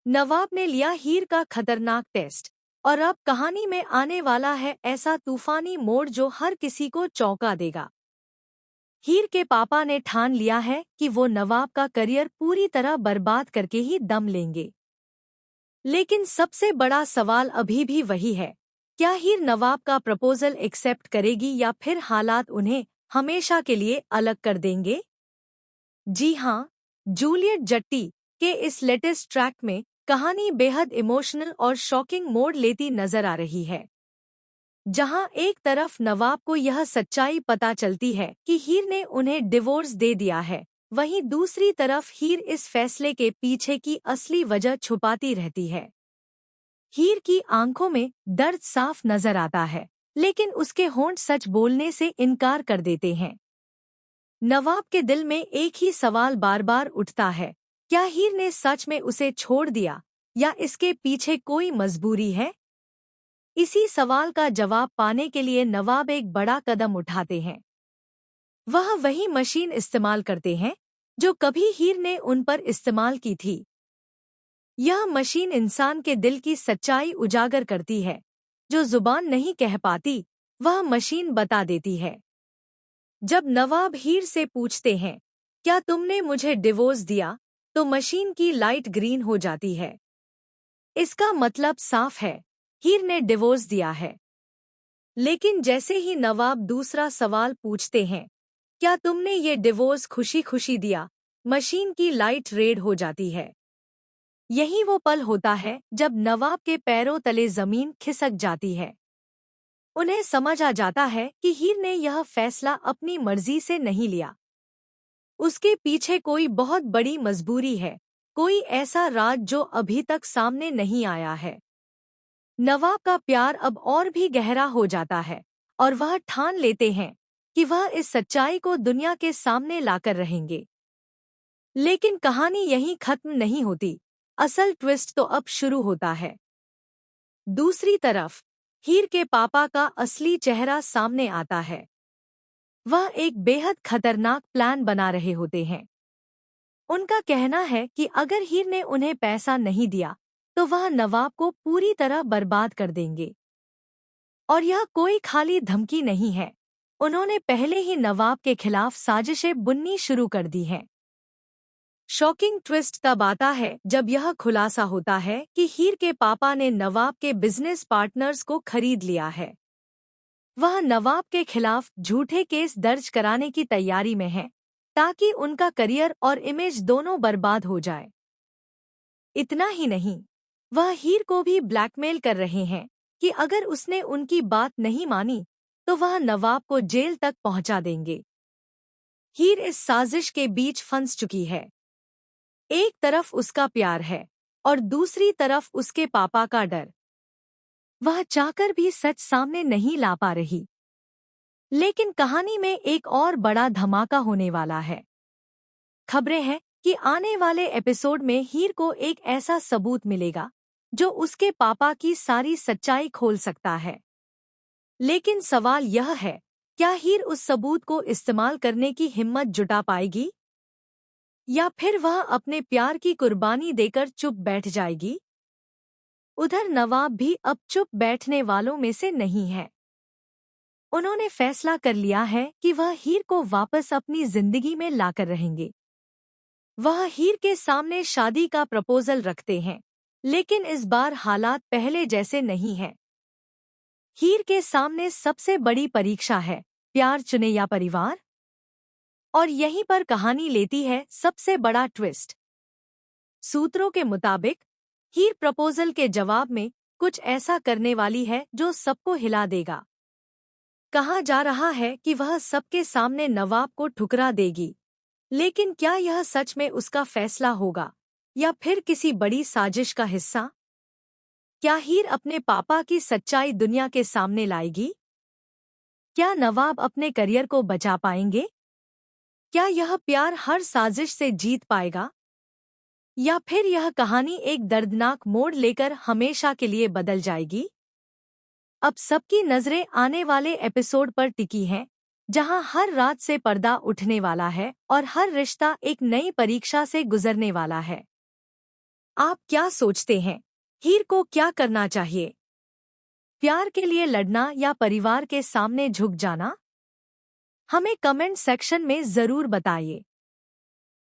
नवाब ने लिया हीर का खतरनाक टेस्ट और अब कहानी में आने वाला है ऐसा तूफानी मोड़ जो हर किसी को चौंका देगा। हीर के पापा ने ठान लिया है कि वो नवाब का करियर पूरी तरह बर्बाद करके ही दम लेंगे। लेकिन सबसे बड़ा सवाल अभी भी वही है, क्या हीर नवाब का प्रपोजल एक्सेप्ट करेगी या फिर हालात उन्हें हमेशा के लिए अलग कर देंगे? जी हाँ, जूलियट जट्टी के इस लेटेस्ट ट्रैक में कहानी बेहद इमोशनल और शॉकिंग मोड़ लेती नजर आ रही है। जहां एक तरफ नवाब को यह सच्चाई पता चलती है कि हीर ने उन्हें डिवोर्स दे दिया है, वहीं दूसरी तरफ हीर इस फैसले के पीछे की असली वजह छुपाती रहती है। हीर की आंखों में दर्द साफ नजर आता है, लेकिन उसके होंठ सच बोलने से इनकार कर देते हैं। नवाब के दिल में एक ही सवाल बार बार उठता है, क्या हीर ने सच में उसे छोड़ दिया या इसके पीछे कोई मजबूरी है? इसी सवाल का जवाब पाने के लिए नवाब एक बड़ा कदम उठाते हैं। वह वही मशीन इस्तेमाल करते हैं जो कभी हीर ने उन पर इस्तेमाल की थी। यह मशीन इंसान के दिल की सच्चाई उजागर करती है, जो जुबान नहीं कह पाती, वह मशीन बता देती है। जब नवाब हीर से पूछते हैं, क्या तुमने मुझे डिवोर्स दिया, तो मशीन की लाइट ग्रीन हो जाती है। इसका मतलब साफ है, हीर ने डिवोर्स दिया है। लेकिन जैसे ही नवाब दूसरा सवाल पूछते हैं, क्या तुमने ये डिवोर्स खुशी खुशी दिया, मशीन की लाइट रेड हो जाती है। यही वो पल होता है जब नवाब के पैरों तले जमीन खिसक जाती है। उन्हें समझ आ जाता है कि हीर ने यह फैसला अपनी मर्जी से नहीं लिया। उसके पीछे कोई बहुत बड़ी मजबूरी है, कोई ऐसा राज जो अभी तक सामने नहीं आया है। नवाब का प्यार अब और भी गहरा हो जाता है और वह ठान लेते हैं कि वह इस सच्चाई को दुनिया के सामने लाकर रहेंगे। लेकिन कहानी यहीं खत्म नहीं होती, असल ट्विस्ट तो अब शुरू होता है। दूसरी तरफ हीर के पापा का असली चेहरा सामने आता है। वह एक बेहद खतरनाक प्लान बना रहे होते हैं। उनका कहना है कि अगर हीर ने उन्हें पैसा नहीं दिया तो वह नवाब को पूरी तरह बर्बाद कर देंगे। और यह कोई खाली धमकी नहीं है, उन्होंने पहले ही नवाब के खिलाफ साजिशें बुननी शुरू कर दी हैं। शॉकिंग ट्विस्ट तब आता है जब यह खुलासा होता है कि हीर के पापा ने नवाब के बिजनेस पार्टनर्स को खरीद लिया है। वह नवाब के खिलाफ झूठे केस दर्ज कराने की तैयारी में है, ताकि उनका करियर और इमेज दोनों बर्बाद हो जाए। इतना ही नहीं, वह हीर को भी ब्लैकमेल कर रहे हैं कि अगर उसने उनकी बात नहीं मानी तो वह नवाब को जेल तक पहुंचा देंगे। हीर इस साजिश के बीच फंस चुकी है। एक तरफ उसका प्यार है और दूसरी तरफ उसके पापा का डर। वह चाहकर भी सच सामने नहीं ला पा रही। लेकिन कहानी में एक और बड़ा धमाका होने वाला है। खबरें हैं कि आने वाले एपिसोड में हीर को एक ऐसा सबूत मिलेगा जो उसके पापा की सारी सच्चाई खोल सकता है। लेकिन सवाल यह है, क्या हीर उस सबूत को इस्तेमाल करने की हिम्मत जुटा पाएगी या फिर वह अपने प्यार की कुर्बानी देकर चुप बैठ जाएगी? उधर नवाब भी अब चुप बैठने वालों में से नहीं है। उन्होंने फैसला कर लिया है कि वह हीर को वापस अपनी जिंदगी में लाकर रहेंगे। वह हीर के सामने शादी का प्रपोजल रखते हैं, लेकिन इस बार हालात पहले जैसे नहीं हैं। हीर के सामने सबसे बड़ी परीक्षा है, प्यार चुने या परिवार। और यहीं पर कहानी लेती है सबसे बड़ा ट्विस्ट। सूत्रों के मुताबिक हीर प्रपोजल के जवाब में कुछ ऐसा करने वाली है जो सबको हिला देगा। कहा जा रहा है कि वह सबके सामने नवाब को ठुकरा देगी। लेकिन क्या यह सच में उसका फैसला होगा या फिर किसी बड़ी साजिश का हिस्सा? क्या हीर अपने पापा की सच्चाई दुनिया के सामने लाएगी? क्या नवाब अपने करियर को बचा पाएंगे? क्या यह प्यार हर साजिश से जीत पाएगा? या फिर यह कहानी एक दर्दनाक मोड़ लेकर हमेशा के लिए बदल जाएगी? अब सबकी नजरें आने वाले एपिसोड पर टिकी हैं, जहां हर रात से पर्दा उठने वाला है और हर रिश्ता एक नई परीक्षा से गुजरने वाला है। आप क्या सोचते हैं? हीर को क्या करना चाहिए? प्यार के लिए लड़ना या परिवार के सामने झुक जाना? हमें कमेंट सेक्शन में जरूर बताइए।